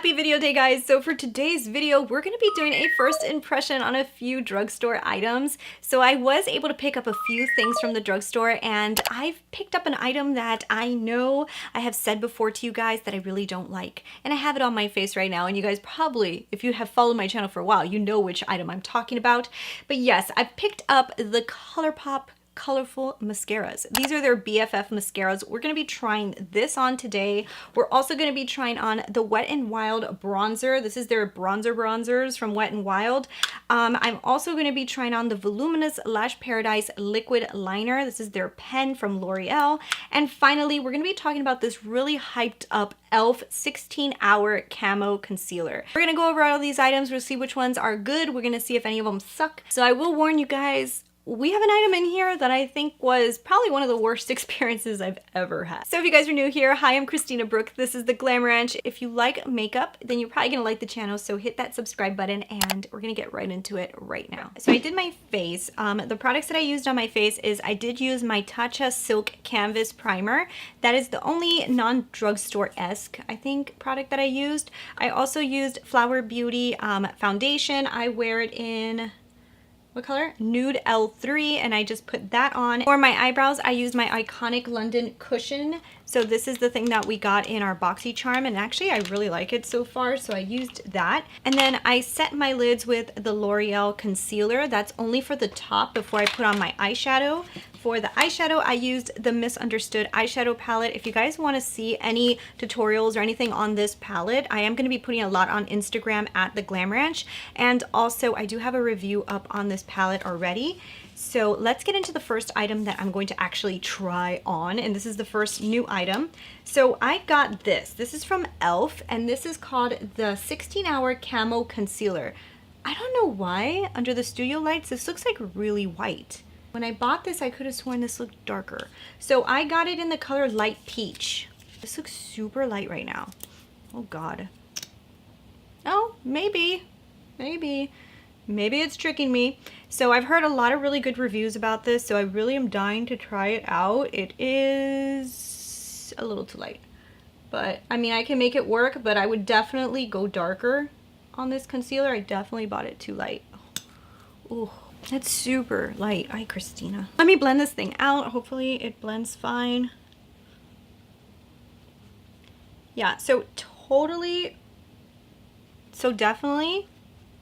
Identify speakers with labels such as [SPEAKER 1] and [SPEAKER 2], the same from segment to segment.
[SPEAKER 1] Happy video day, guys. So for today's video, we're going to be doing a first impression on a few drugstore items. So I was able to pick up a few things from the drugstore, and I've picked up an item that I know I have said before to you guys that I really don't like. And I have it on my face right now, and you guys probably, if you have followed my channel for a while, you know which item I'm talking about. But yes, I've picked up the Colourpop colorful mascaras. These are their BFF mascaras. We're going to be trying this on today. We're also going to be trying on the Wet n Wild bronzer. This is their bronzers from Wet n Wild. I'm also going to be trying on the Voluminous Lash Paradise liquid liner. This is their pen from L'Oreal. And finally, we're going to be talking about this really hyped up e.l.f. 16-hour camo concealer. We're going to go over all these items. We'll see which ones are good. We're going to see if any of them suck. So I will warn you guys, we have an item in here that I think was probably one of the worst experiences I've ever had. So if you guys are new here, hi, I'm Christina Brooke. This is the GLAMRANCH. If you like makeup, then you're probably gonna like the channel, so hit that subscribe button and we're gonna get right into it right now. So I did my face. The products that I used on my face is I did use my Tatcha Silk Canvas Primer. That is the only non-drugstore-esque, I think, product that I used. I also used Flower Beauty foundation. I wear it in, what color? Nude L3, and I just put that on. For my eyebrows, I used my Iconic London Cushion. So this is the thing that we got in our BoxyCharm, and actually I really like it so far, so I used that. And then I set my lids with the L'Oreal concealer. That's only for the top before I put on my eyeshadow. For the eyeshadow, I used the Misunderstood eyeshadow palette. If you guys want to see any tutorials or anything on this palette, I am going to be putting a lot on Instagram at the GLAMRANCH. And also, I do have a review up on this palette already. So let's get into the first item that I'm going to actually try on. And this is the first new item. So I got this. This is from e.l.f. and this is called the 16-hour Camo Concealer. I don't know why, under the studio lights, this looks like really white. When I bought this, I could have sworn this looked darker. So I got it in the color Light Peach. This looks super light right now. Oh God. Oh, maybe it's tricking me. So I've heard a lot of really good reviews about this, so I really am dying to try it out. It is a little too light, but I mean, I can make it work, but I would definitely go darker on this concealer. I definitely bought it too light. Ooh. It's super light. Hi, Christina. Let me blend this thing out. Hopefully it blends fine. Yeah, so definitely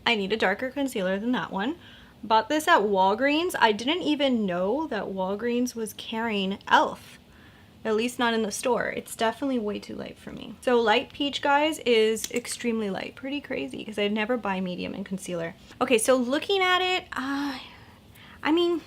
[SPEAKER 1] I need a darker concealer than that one. Bought this at Walgreens. I didn't even know that Walgreens was carrying e.l.f. At least not in the store. It's definitely way too light for me. So Light Peach, guys, is extremely light. Pretty crazy because I never buy medium in concealer. Okay, so looking at it, I mean,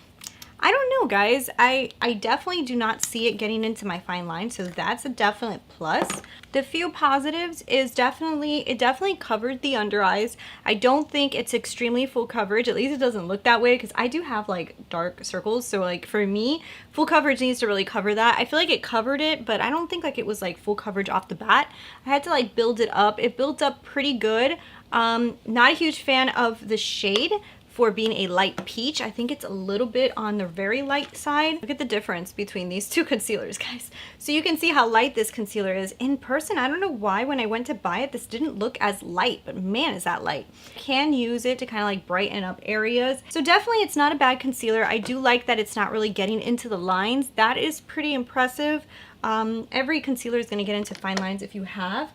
[SPEAKER 1] I don't know, guys. I definitely do not see it getting into my fine line, so that's a definite plus. The few positives is it definitely covered the under eyes. I don't think it's extremely full coverage. At least it doesn't look that way because I do have like dark circles. So like for me, full coverage needs to really cover that. I feel like it covered it, but I don't think like it was like full coverage off the bat. I had to like build it up. It built up pretty good. Not a huge fan of the shade. For being a light peach, I think it's a little bit on the very light side. Look at the difference between these two concealers, guys. So you can see how light this concealer is. In person, I don't know why when I went to buy it, this didn't look as light, but man, is that light. Can use it to kind of like brighten up areas. So definitely it's not a bad concealer. I do like that it's not really getting into the lines. That is pretty impressive. Every concealer is gonna get into fine lines if you have,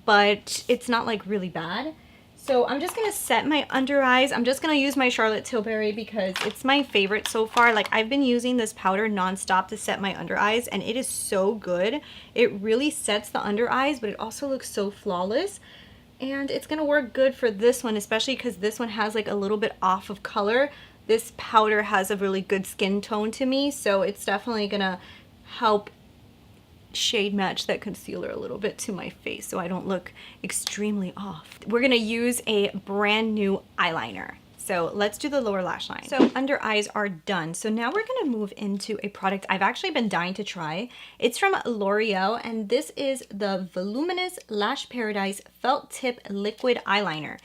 [SPEAKER 1] but it's not like really bad. So I'm just going to set my under eyes. I'm just going to use my Charlotte Tilbury because it's my favorite so far. Like, I've been using this powder nonstop to set my under eyes, and it is so good. It really sets the under eyes, but it also looks so flawless. And it's going to work good for this one, especially because this one has like a little bit off of color. This powder has a really good skin tone to me, so it's definitely going to help shade match that concealer a little bit to my face so I don't look extremely off. We're gonna use a brand new eyeliner. So let's do the lower lash line. So under eyes are done. So now we're gonna move into a product I've actually been dying to try. It's from L'Oreal, and this is the Voluminous Lash Paradise Felt Tip Liquid Eyeliner.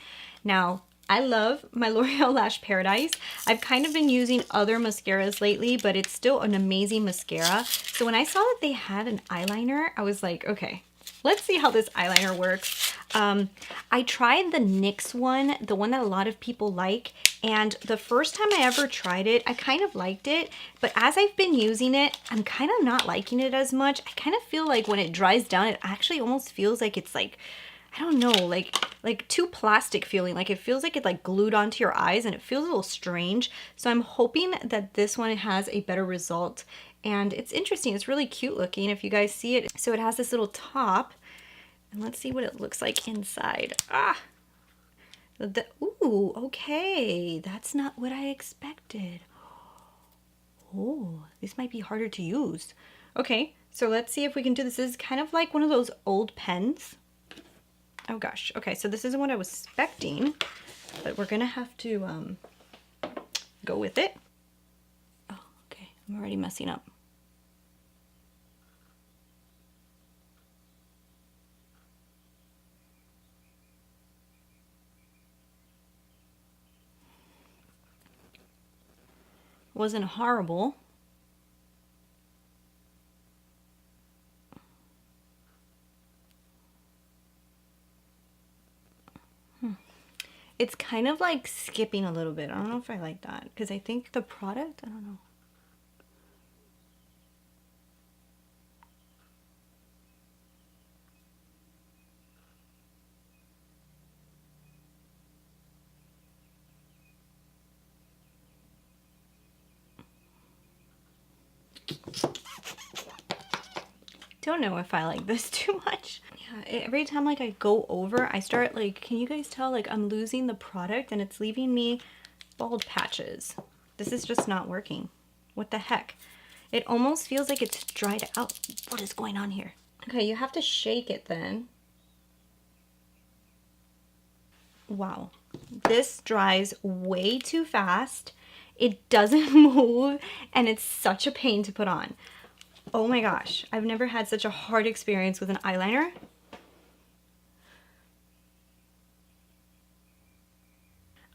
[SPEAKER 1] Now, I love my L'Oreal Lash Paradise. I've kind of been using other mascaras lately, but it's still an amazing mascara. So when I saw that they had an eyeliner, I was like, okay, Let's see how this eyeliner works. I tried the NYX one, the one that a lot of people like, and the first time I ever tried it, I kind of liked it, but as I've been using it, I'm kind of not liking it as much. I kind of feel like when it dries down, it actually almost feels like it's like, I don't know, like too plastic feeling. Like it feels like it like glued onto your eyes, and it feels a little strange. So I'm hoping that this one has a better result. And it's interesting. It's really cute looking if you guys see it. So it has this little top, and let's see what it looks like inside. Ooh, okay. That's not what I expected. Oh, this might be harder to use. Okay, so let's see if we can do this. This is kind of like one of those old pens. Oh gosh, okay, so this isn't what I was expecting, but we're gonna have to go with it. Oh, okay, I'm already messing up. Wasn't horrible. It's kind of like skipping a little bit. I don't know if I like that because I think the product, I don't know. Don't know if I like this too much. Yeah, every time like I go over, I start like, can you guys tell like I'm losing the product and it's leaving me bald patches. This is just not working. What the heck? It almost feels like it's dried out. What is going on here? Okay, you have to shake it then. Wow, this dries way too fast. It doesn't move and it's such a pain to put on. Oh my gosh, I've never had such a hard experience with an eyeliner.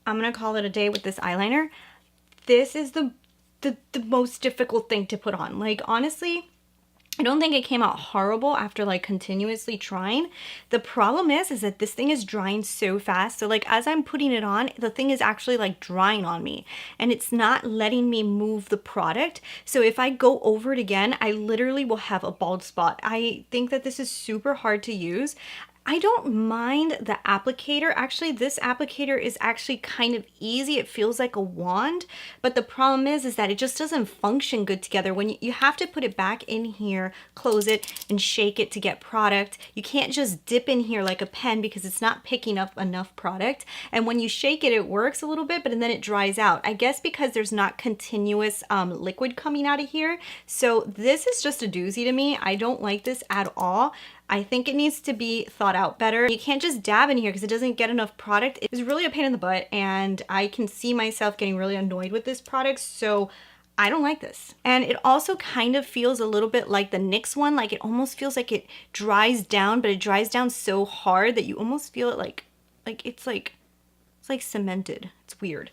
[SPEAKER 1] I'm gonna call it a day with this eyeliner. This is the most difficult thing to put on. Like honestly, I don't think it came out horrible after like continuously trying. The problem is that this thing is drying so fast. So like as I'm putting it on, the thing is actually like drying on me and it's not letting me move the product. So if I go over it again, I literally will have a bald spot. I think that this is super hard to use. I don't mind the applicator. Actually, this applicator is actually kind of easy. It feels like a wand, but the problem is that it just doesn't function good together. When you have to put it back in here, close it, and shake it to get product. You can't just dip in here like a pen because it's not picking up enough product. And when you shake it, it works a little bit, but then it dries out. I guess because there's not continuous liquid coming out of here. So this is just a doozy to me. I don't like this at all. I think it needs to be thought out better. You can't just dab in here because it doesn't get enough product. It's really a pain in the butt and I can see myself getting really annoyed with this product, so I don't like this. And it also kind of feels a little bit like the NYX one. Like it almost feels like it dries down, but it dries down so hard that you almost feel it like it's like cemented. It's weird.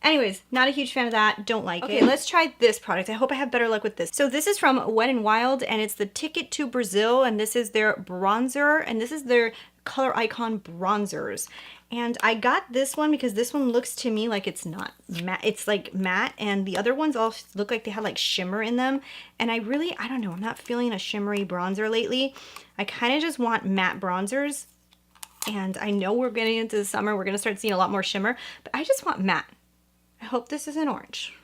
[SPEAKER 1] Anyways, not a huge fan of that. Don't like it. Okay, let's try this product. I hope I have better luck with this. So this is from Wet n Wild and it's the Ticket to Brazil, and this is their bronzer, and this is their Color Icon bronzers. And I got this one because this one looks to me like it's not matte. It's like matte, and the other ones all look like they have like shimmer in them. And I don't know, I'm not feeling a shimmery bronzer lately. I kind of just want matte bronzers. And I know we're getting into the summer, we're gonna start seeing a lot more shimmer, but I just want matte. I hope this isn't orange.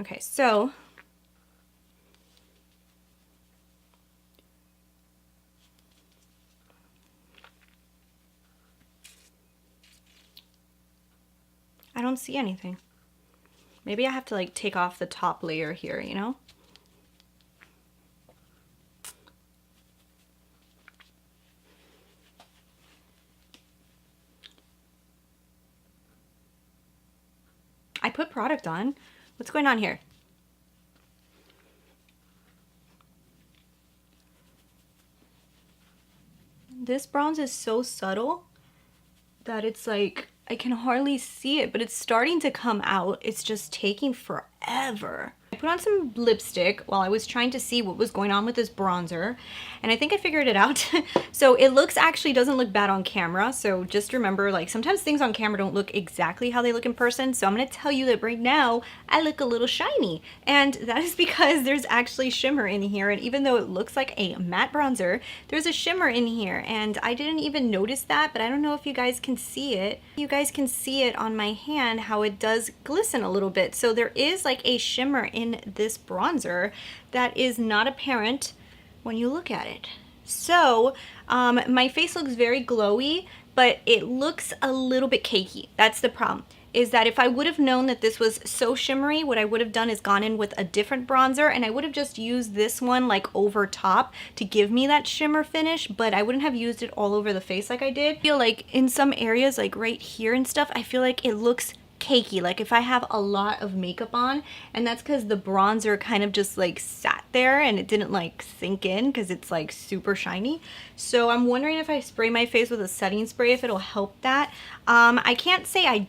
[SPEAKER 1] Okay, so I don't see anything. Maybe I have to like take off the top layer here, you know? I put product on. What's going on here? This bronze is so subtle that it's like, I can hardly see it, but it's starting to come out. It's just taking forever. I put on some lipstick while I was trying to see what was going on with this bronzer, and I think I figured it out. So it doesn't look bad on camera, so just remember, like, sometimes things on camera don't look exactly how they look in person. So I'm gonna tell you that right now I look a little shiny, and that is because there's actually shimmer in here, and even though it looks like a matte bronzer, there's a shimmer in here, and I didn't even notice that, but I don't know if you guys can see it. You guys can see it on my hand, how it does glisten a little bit. So there is like a shimmer in this bronzer that is not apparent when you look at it. So my face looks very glowy, but it looks a little bit cakey. That's the problem, is that if I would have known that this was so shimmery, what I would have done is gone in with a different bronzer, and I would have just used this one like over top to give me that shimmer finish, but I wouldn't have used it all over the face like I did. I feel like in some areas, like right here and stuff, I feel like it looks cakey, like if I have a lot of makeup on, and that's because the bronzer kind of just like sat there and it didn't like sink in because it's like super shiny. So I'm wondering if I spray my face with a setting spray, if it'll help that. I can't say I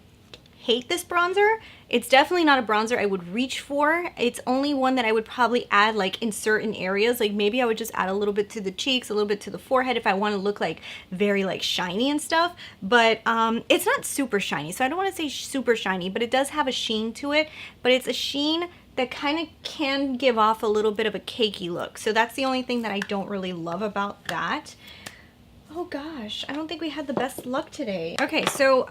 [SPEAKER 1] hate this bronzer. It's definitely not a bronzer I would reach for. It's only one that I would probably add like in certain areas. Like maybe I would just add a little bit to the cheeks, a little bit to the forehead if I want to look like very like shiny and stuff. But it's not super shiny, so I don't want to say super shiny, but it does have a sheen to it. But it's a sheen that kind of can give off a little bit of a cakey look. So that's the only thing that I don't really love about that. Oh gosh, I don't think we had the best luck today. Okay, so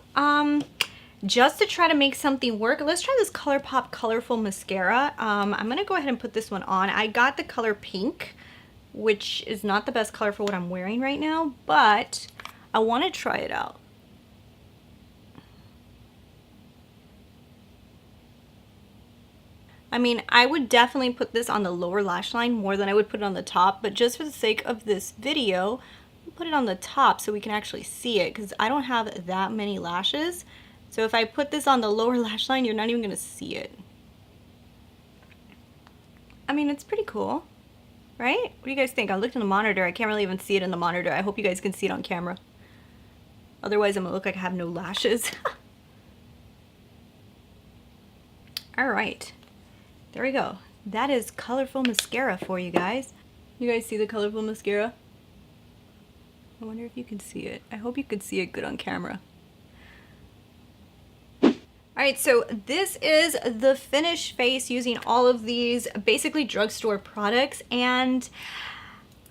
[SPEAKER 1] just to try to make something work, let's try this Colourpop Colorful Mascara. I'm gonna go ahead and put this one on. I got the color pink, which is not the best color for what I'm wearing right now, but I want to try it out. I mean, I would definitely put this on the lower lash line more than I would put it on the top, but just for the sake of this video, I'll put it on the top so we can actually see it, because I don't have that many lashes. So if I put this on the lower lash line, you're not even going to see it. I mean, it's pretty cool, right? What do you guys think? I looked in the monitor. I can't really even see it in the monitor. I hope you guys can see it on camera. Otherwise, I'm going to look like I have no lashes. All right. There we go. That is colorful mascara for you guys. You guys see the colorful mascara? I wonder if you can see it. I hope you can see it good on camera. Alright, so this is the finished face using all of these basically drugstore products, and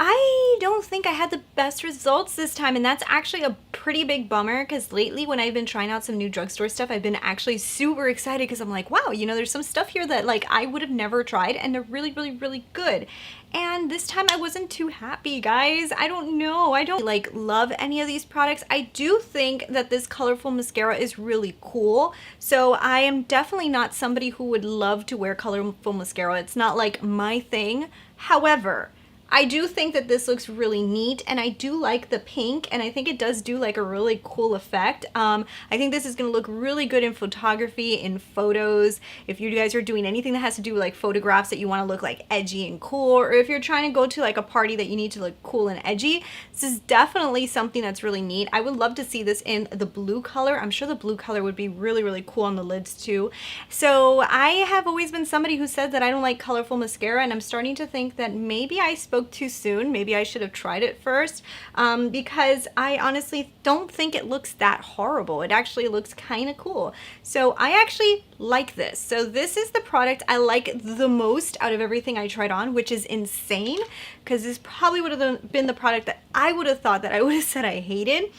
[SPEAKER 1] I don't think I had the best results this time, and that's actually a pretty big bummer, because lately when I've been trying out some new drugstore stuff, I've been actually super excited because I'm like, wow, you know, there's some stuff here that like I would have never tried, and they're really, really, really good. And this time I wasn't too happy, guys. I don't know. I don't like love any of these products. I do think that this colorful mascara is really cool. So I am definitely not somebody who would love to wear colorful mascara. It's not like my thing. However, I do think that this looks really neat, and I do like the pink, and I think it does do like a really cool effect. I think this is going to look really good in photography, in photos. If you guys are doing anything that has to do with like photographs that you want to look like edgy and cool, or if you're trying to go to like a party that you need to look cool and edgy, this is definitely something that's really neat. I would love to see this in the blue color. I'm sure the blue color would be really, really cool on the lids too. So I have always been somebody who said that I don't like colorful mascara, and I'm starting to think that maybe I spoke too soon. Maybe I should have tried it first, because I honestly don't think it looks that horrible. It actually looks kind of cool. So I actually like this. So this is the product I like the most out of everything I tried on, which is insane, because this probably would have been the product that I would have thought that I would have said I hated.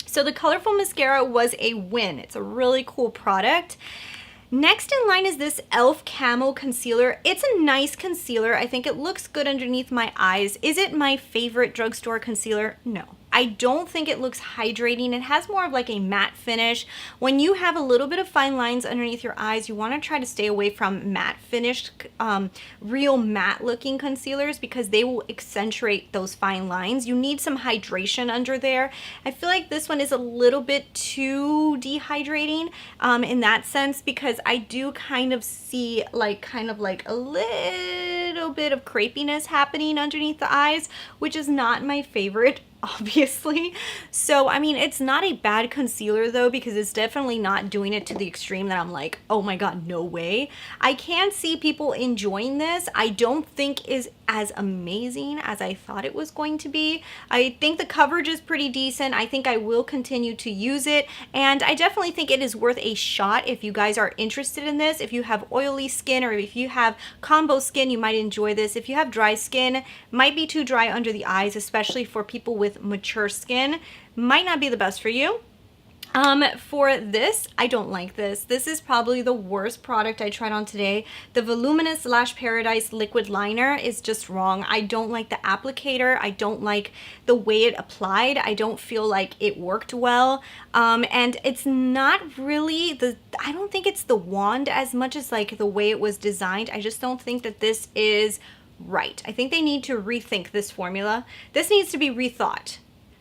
[SPEAKER 1] So the colorful mascara was a win. It's a really cool product. Next in line is this e.l.f. Camo Concealer. It's a nice concealer. I think it looks good underneath my eyes. Is it my favorite drugstore concealer? No. I don't think it looks hydrating. It has more of like a matte finish. When you have a little bit of fine lines underneath your eyes, you want to try to stay away from matte finished, real matte looking concealers, because they will accentuate those fine lines. You need some hydration under there. I feel like this one is a little bit too dehydrating in that sense, because I do kind of see like a little bit of crepiness happening underneath the eyes, which is not my favorite obviously. So, I mean, it's not a bad concealer though, because it's definitely not doing it to the extreme that I'm like, oh my god, no way. I can see people enjoying this. I don't think is as amazing as I thought it was going to be. I think the coverage is pretty decent. I think I will continue to use it, and I definitely think it is worth a shot if you guys are interested in this. If you have oily skin, or if you have combo skin, you might enjoy this. If you have dry skin, might be too dry under the eyes, especially for people with mature skin, might not be the best for you. For this, I don't like this. This is probably the worst product I tried on today. The Voluminous Lash Paradise Liquid Liner is just wrong. I don't like the applicator. I don't like the way it applied. I don't feel like it worked well. And it's not really I don't think it's the wand as much as like the way it was designed. I just don't think that this is right. I think they need to rethink this formula. This needs to be rethought.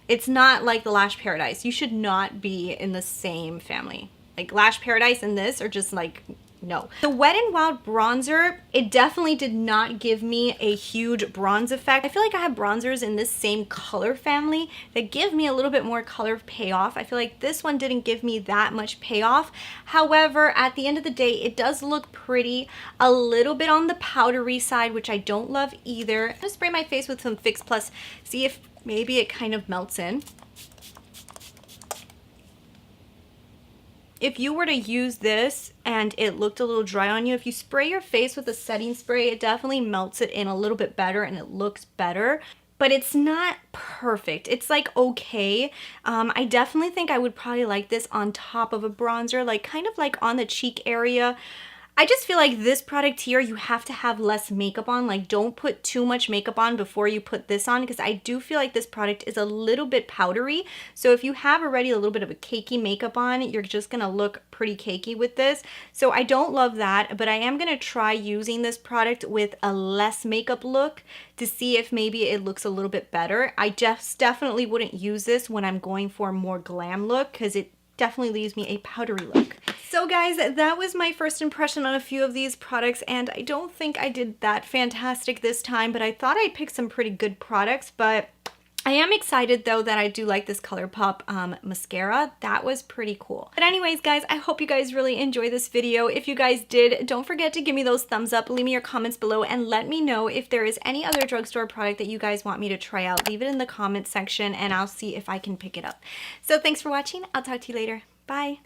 [SPEAKER 1] It's not like the Lash Paradise. You should not be in the same family. Like Lash Paradise and this are just like, no. The Wet n Wild bronzer, it definitely did not give me a huge bronze effect. I feel like I have bronzers in this same color family that give me a little bit more color payoff. I feel like this one didn't give me that much payoff. However, at the end of the day, it does look pretty. A little bit on the powdery side, which I don't love either. I'm gonna spray my face with some Fix Plus, see if maybe it kind of melts in. If you were to use this and it looked a little dry on you, if you spray your face with a setting spray, it definitely melts it in a little bit better and it looks better. But it's not perfect. It's like okay. I definitely think I would probably like this on top of a bronzer, like kind of like on the cheek area. I just feel like this product here, you have to have less makeup on. Like, don't put too much makeup on before you put this on, because I do feel like this product is a little bit powdery. So if you have already a little bit of a cakey makeup on, you're just gonna look pretty cakey with this. So I don't love that, but I am gonna try using this product with a less makeup look to see if maybe it looks a little bit better. I just definitely wouldn't use this when I'm going for a more glam look, because it definitely leaves me a powdery look. So guys, that was my first impression on a few of these products, and I don't think I did that fantastic this time, but I thought I picked some pretty good products. But I am excited though that I do like this Colourpop mascara. That was pretty cool. But anyways guys, I hope you guys really enjoyed this video. If you guys did, don't forget to give me those thumbs up, leave me your comments below, and let me know if there is any other drugstore product that you guys want me to try out. Leave it in the comments section and I'll see if I can pick it up. So thanks for watching. I'll talk to you later. Bye.